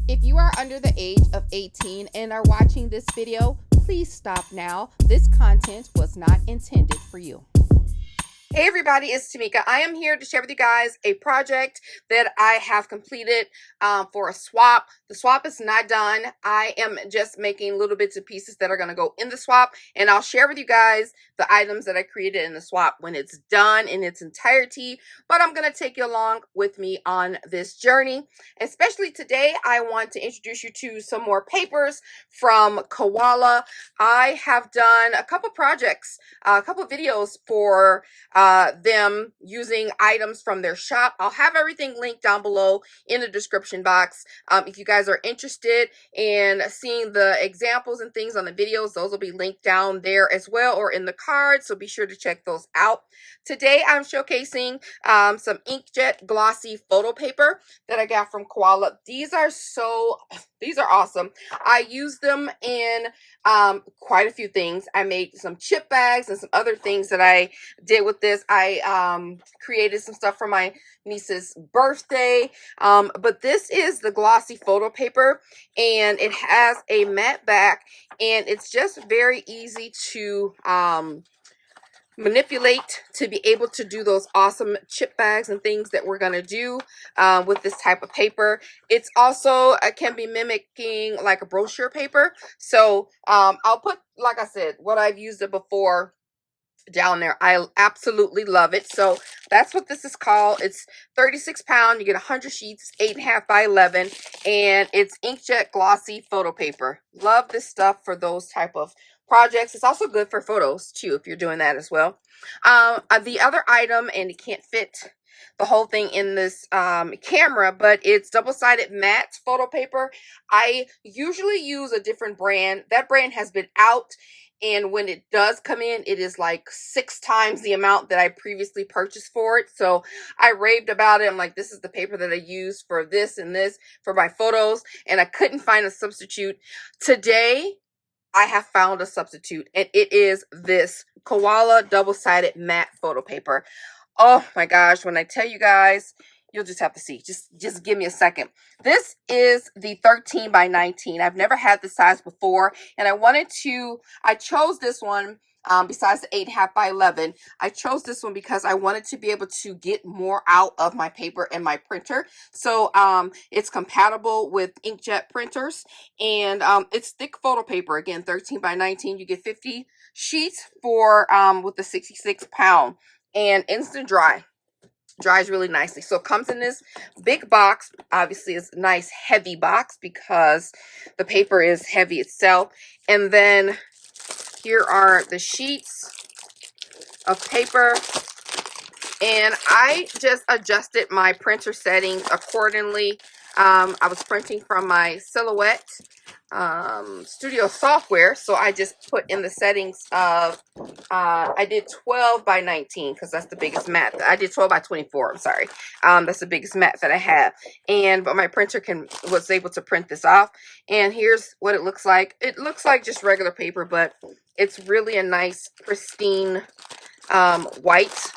If you are under the age of 18 and are watching this video, please stop now. This content was not intended for you. Hey everybody, it's TMIKA. I am here to share with you guys a project that I have completed for a swap. The swap is not done. I am just making little bits and pieces that are going to go in the swap, and I'll share with you guys the items that I created in the swap when it's done in its entirety. But I'm going to take you along with me on this journey. Especially today, I want to introduce you to some more papers from Koala. I have done a couple projects, a couple videos for them using items from their shop. I'll have everything linked down below in the description box. If you guys are interested in seeing the examples and things on the videos, those will be linked down there as well, or in the card, so be sure to check those out. Today I'm showcasing some Inkjet glossy photo paper that I got from Koala. These are awesome. I use them in quite a few things. I made some chip bags and some other things that I did with this. I created some stuff for my niece's birthday, but this is the glossy photo paper, and it has a matte back, and it's just very easy to manipulate to be able to do those awesome chip bags and things that we're going to do with this type of paper. It's also can be mimicking like a brochure paper, so I'll put, like I said, what I've used it before down there. I absolutely love it. So that's what this is called. It's 36 pounds. You get 100 sheets, 8.5 by 11, and it's Inkjet glossy photo paper. Love this stuff for those type of projects. It's also good for photos too, if you're doing that as well. The other item, and it can't fit the whole thing in this camera, but it's double-sided matte photo paper. I usually use a different brand. That brand has been out, and when it does come in, it is like 6 times the amount that I previously purchased for it. So I raved about it. I'm like, this is the paper that I use for this and this for my photos, and I couldn't find a substitute. Today, I have found a substitute, and it is this Koala double-sided matte photo paper. Oh my gosh, when I tell you guys, you'll just have to see. Just give me a second. This is the 13 by 19. I've never had this size before, and I chose this one besides the 8.5 by 11. I chose this one because I wanted to be able to get more out of my paper and my printer. So it's compatible with inkjet printers, and it's thick photo paper. Again, 13 by 19. You get 50 sheets for with the 66 pound, and instant dries really nicely. So it comes in this big box. Obviously it's a nice heavy box because the paper is heavy itself. And then here are the sheets of paper, and I just adjusted my printer settings accordingly. I was printing from my Silhouette studio software, so I just put in the settings of I did 12 by 19 because that's the biggest mat. I did 12 by 24, I'm sorry. That's the biggest mat that I have, but my printer was able to print this off, and here's what it looks like. It looks like just regular paper, but it's really a nice pristine white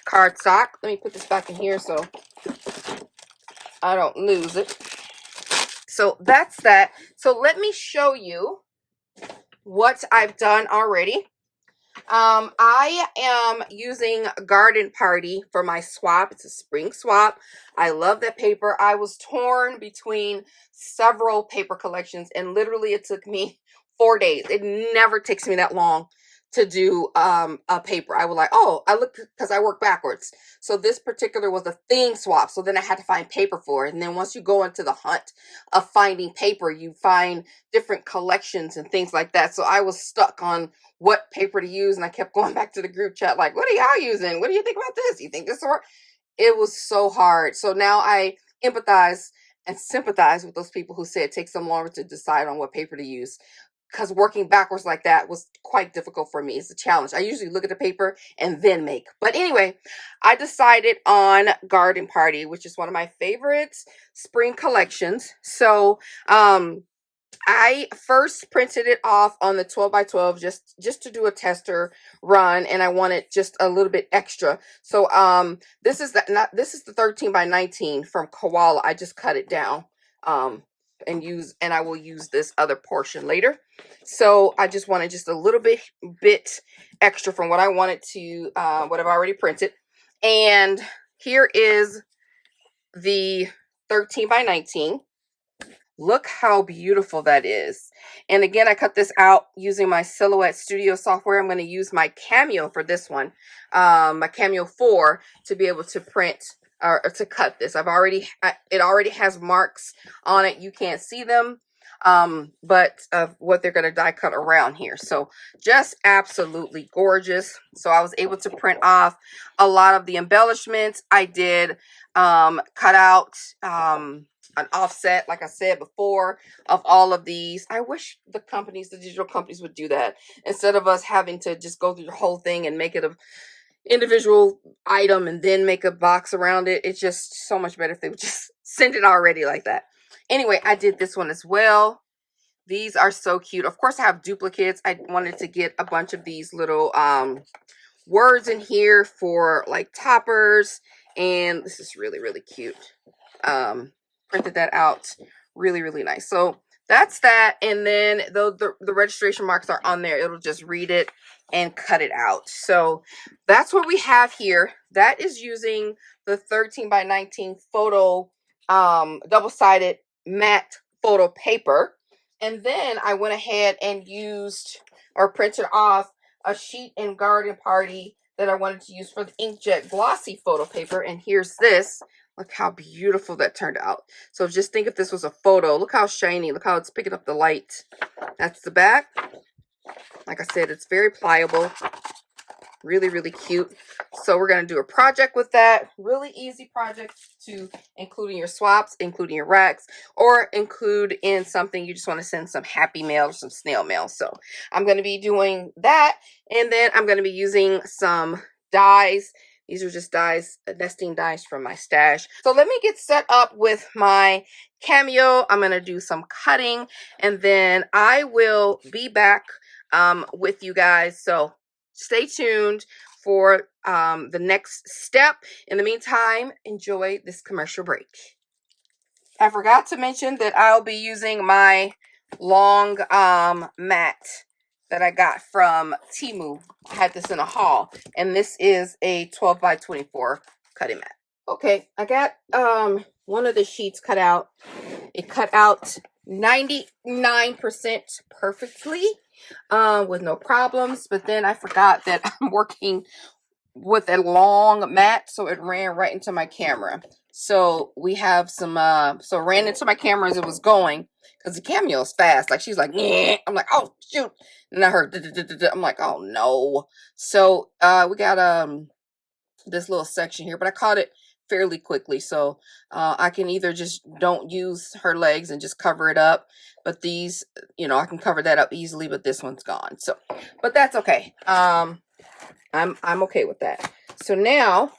cardstock. Let me put this back in here so I don't lose it. So that's that. So let me show you what I've done already. I am using Garden Party for my swap. It's a spring swap. I love that paper. I was torn between several paper collections, and literally it took me 4 days. It never takes me that long to do a paper. I was like, oh, because I work backwards. So this particular was a theme swap. So then I had to find paper for it. And then once you go into the hunt of finding paper, you find different collections and things like that. So I was stuck on what paper to use, and I kept going back to the group chat like, what are y'all using? What do you think about this? You think this will work? It was so hard. So now I empathize and sympathize with those people who say it takes them longer to decide on what paper to use, because working backwards like that was quite difficult for me. It's a challenge. I usually look at the paper and then make. But anyway, I decided on Garden Party, which is one of my favorites spring collections. So I first printed it off on the 12 by 12 just to do a tester run, and I wanted just a little bit extra. So this is the 13 by 19 from Koala. I just cut it down and I will use this other portion later. So I just wanted just a little bit extra from what I wanted to what I've already printed. And here is the 13 by 19. Look how beautiful that is. And again, I cut this out using my Silhouette Studio software. I'm going to use my Cameo for this one, my Cameo 4, to be able to print or to cut this. It already has marks on it. You can't see them, but of what they're going to die cut around here. So just absolutely gorgeous. So I was able to print off a lot of the embellishments. I did cut out an offset, like I said before, of all of these. I wish the digital companies would do that instead of us having to just go through the whole thing and make it an individual item and then make a box around it. It's just so much better if they would just send it already like that. Anyway, I did this one as well. These are so cute. Of course, I have duplicates. I wanted to get a bunch of these little words in here for like toppers, and this is really, really cute. Printed that out really, really nice. So that's that. And then the registration marks are on there. It'll just read it and cut it out. So that's what we have here. That is using the 13 by 19 photo double-sided matte photo paper. And then I went ahead and used or printed off a sheet and garden party that I wanted to use for the Inkjet glossy photo paper. And here's this. Look how beautiful that turned out. So just think if this was a photo. Look how shiny. Look how it's picking up the light. That's the back. Like I said, it's very pliable. Really, really cute. So we're going to do a project with that. Really easy project to include in your swaps, including your racks, or include in something you just want to send some happy mail or some snail mail. So I'm going to be doing that. And then I'm going to be using some dies. These are just dies, nesting dies from my stash. So let me get set up with my Cameo. I'm going to do some cutting, and then I will be back with you guys. So stay tuned for the next step. In the meantime, enjoy this commercial break. I forgot to mention that I'll be using my long mat that I got from Temu. I had this in a haul, and this is a 12 by 24 cutting mat. Okay, I got one of the sheets cut out. It cut out 99% perfectly with no problems, but then I forgot that I'm working with a long mat, so it ran right into my camera. So we have some so it ran into my camera as it was going, because the Cameo is fast. Like, she's like, yeah. I'm like, oh shoot. And I heard I'm like, oh no. So we got this little section here, but I caught it fairly quickly. So I can either just don't use her legs and just cover it up, but these, you know, I can cover that up easily, but this one's gone. So, but that's okay. I'm okay with that. So now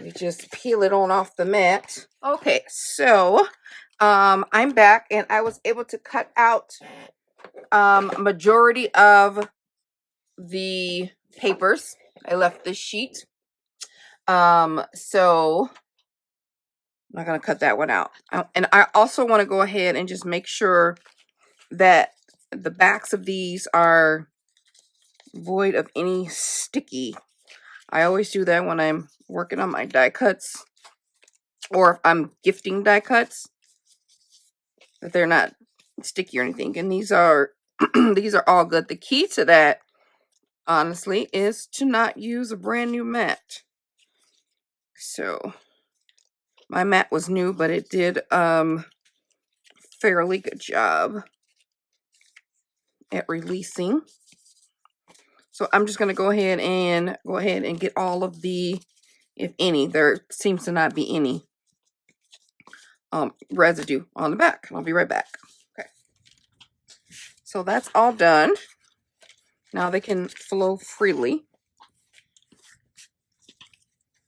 we just peel it on off the mat. Okay, so I'm back, and I was able to cut out majority of the papers. I left this sheet. So I'm not going to cut that one out. And I also want to go ahead and just make sure that the backs of these are void of any sticky. I always do that when I'm working on my die cuts, or if I'm gifting die cuts, that they're not sticky or anything. And these are these are all good. The key to that, honestly, is to not use a brand new mat. So my mat was new, but it did fairly good job at releasing. So I'm just going to go ahead and get all of the, if any, there seems to not be any residue on the back. I'll be right back. Okay. So that's all done. Now they can flow freely.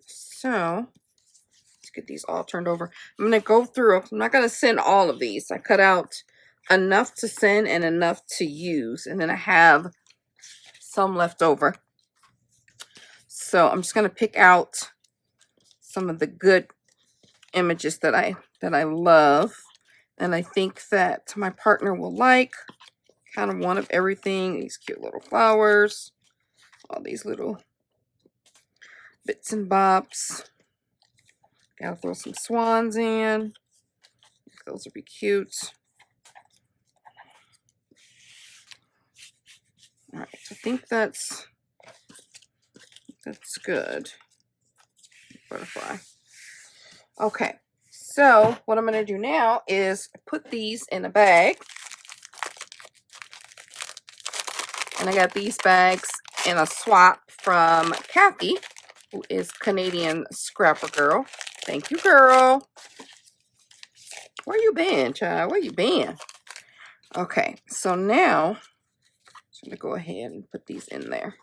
So let's get these all turned over. I'm going to go through. I'm not going to send all of these. I cut out enough to send and enough to use, and then I have some left over. So I'm just going to pick out some of the good images that I love, And I think that my partner will like kind of one of everything. These cute little flowers, all these little bits and bobs. Gotta throw some swans in. Those would be cute. All right, I think that's good. Butterfly. Okay, so what I'm gonna do now is put these in a bag. And I got these bags in a swap from Kathy, who is Canadian Scrapper Girl. Thank you, girl. Where you been, child? Where you been? Okay, so now I'm gonna go ahead and put these in there.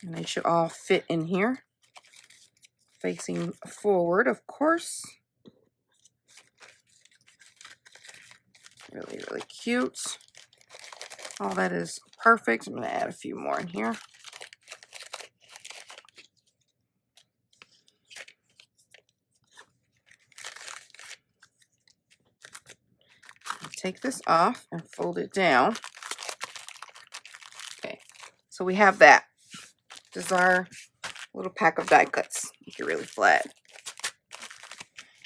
And they should all fit in here. Facing forward, of course. Really, really cute. All that is perfect. I'm gonna add a few more in here. Take this off and fold it down. Okay, so we have that. This is our little pack of die cuts. Make it really flat.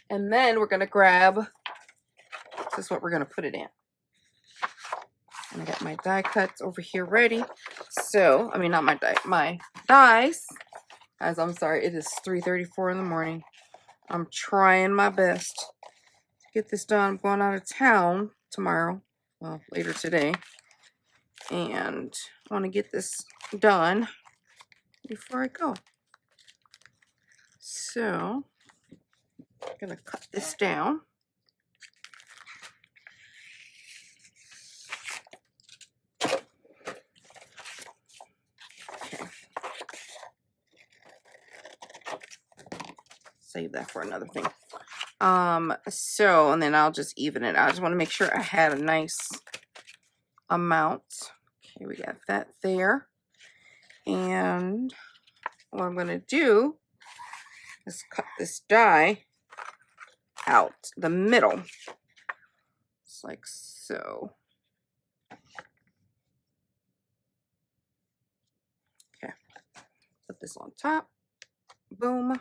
And then we're gonna grab, this is what we're gonna put it in. And I got my die cuts over here ready. So, I mean, not my die, my dies. Guys, I'm sorry, it is 3:34 in the morning. I'm trying my best to get this done. I'm going out of town tomorrow, well, later today. And I want to get this done before I go. So, I'm gonna cut this down. Okay. Save that for another thing. So, and then I'll just even it. I just want to make sure I had a nice amount. Okay, we got that there. And what I'm going to do is cut this die out the middle. Just like so. Okay. Put this on top. Boom.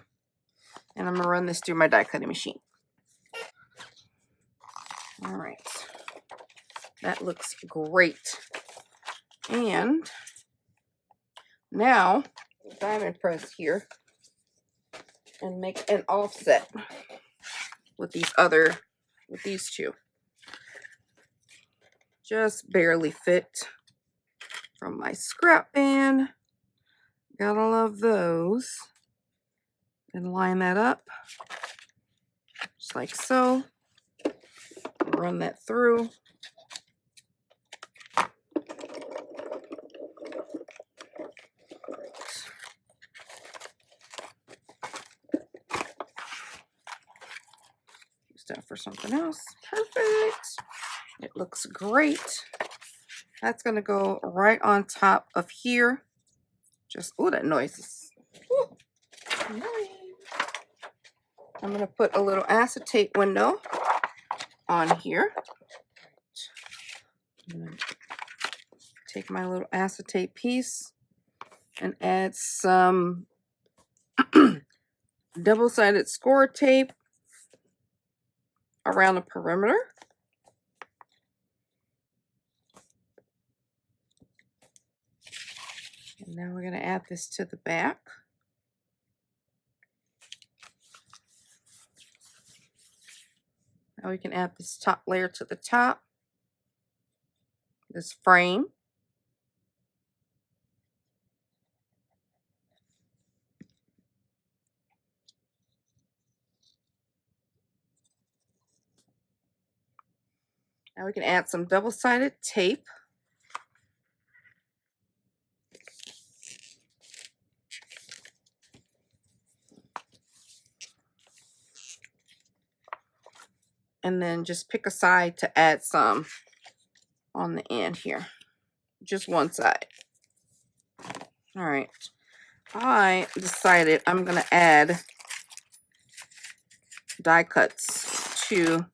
And I'm going to run this through my die cutting machine. All right. That looks great. And now, diamond press here and make an offset with these two. Just barely fit from my scrap band. Gotta love those. And line that up just like so. Run that through. Use that for something else. Perfect. It looks great. That's gonna go right on top of here. Just, oh, that noise is annoying. I'm gonna put a little acetate window on here. I'm gonna take my little acetate piece and add some double-sided score tape around the perimeter. And now we're going to add this to the back. Now we can add this top layer to the top. This frame. Now we can add some double-sided tape. And then just pick a side to add some on the end here. Just one side. All right. I decided I'm going to add die cuts to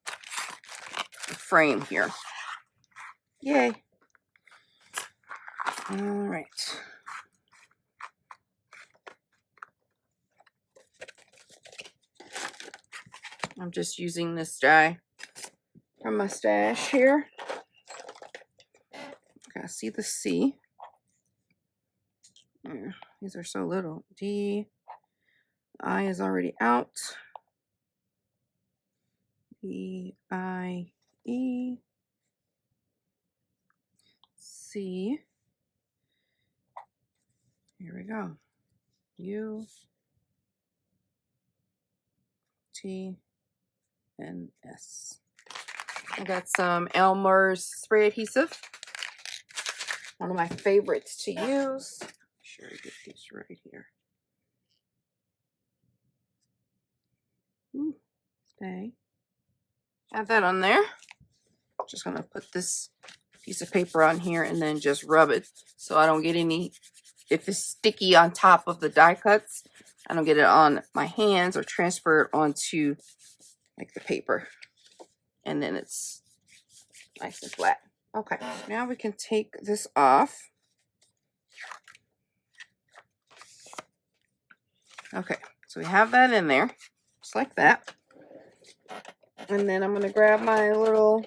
the frame here. Yay. All right. I'm just using this die from my stash here. Okay, see the C. These are so little. D. I is already out. E, I, E. C. Here we go. U, T, and S. I got some Elmer's spray adhesive. One of my favorites to use. Make sure I get these right here. Ooh, okay. Add that on there. Just gonna put this piece of paper on here and then just rub it so I don't get any, if it's sticky on top of the die cuts, I don't get it on my hands or transfer it onto like the paper. And then it's nice and flat. Okay, now we can take this off. Okay, so we have that in there, just like that. And then I'm going to grab my little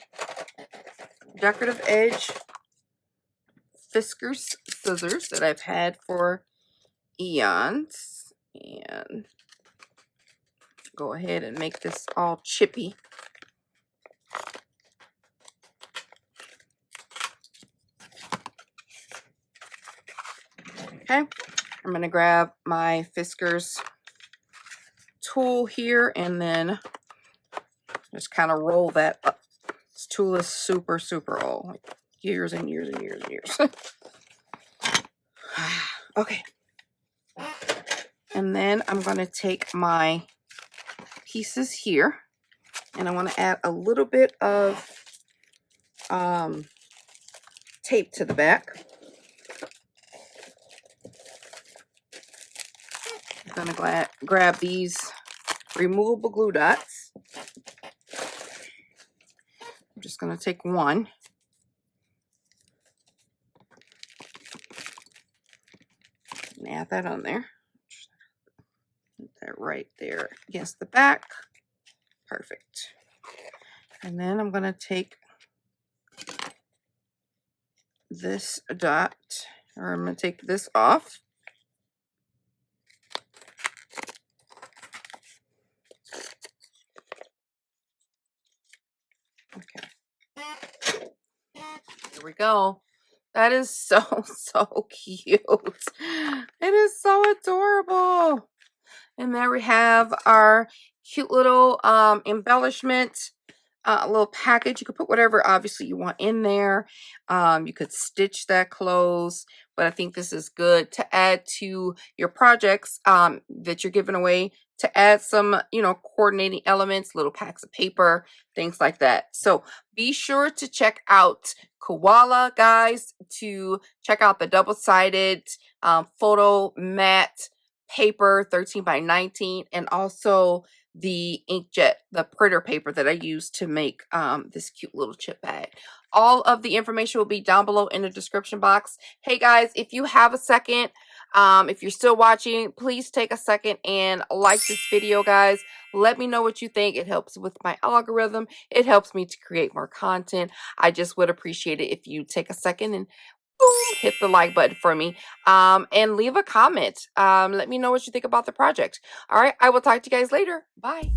decorative edge Fiskars scissors that I've had for eons and go ahead and make this all chippy. Okay, I'm going to grab my Fiskars tool here and then just kind of roll that up. This tool is super, super old. Like years and years and years and years. Okay. And then I'm going to take my pieces here and I want to add a little bit of tape to the back. I'm going to grab these removable glue dots. I'm just going to take one. And add that on there. Put that right there against the back. Perfect. And then I'm going to take this dot, or I'm going to take this off. Okay. Here we go. That is so, so cute. It is so adorable. And there we have our cute little embellishment, little package. You could put whatever obviously you want in there. You could stitch that close, but I think this is good to add to your projects that you're giving away, to add some, you know, coordinating elements, little packs of paper, things like that. So be sure to check out Koala, guys, to check out the double-sided photo matte paper 13 by 19 and also the Inkjet, the printer paper that I use to make this cute little chip bag. All of the information will be down below in the description box. Hey guys, if you have a second, if you're still watching, please take a second and like this video, guys. Let me know what you think. It helps with my algorithm. It helps me to create more content. I just would appreciate it if you take a second and boom, hit the like button for me, and leave a comment. Let me know what you think about the project. All right, I will talk to you guys later. Bye.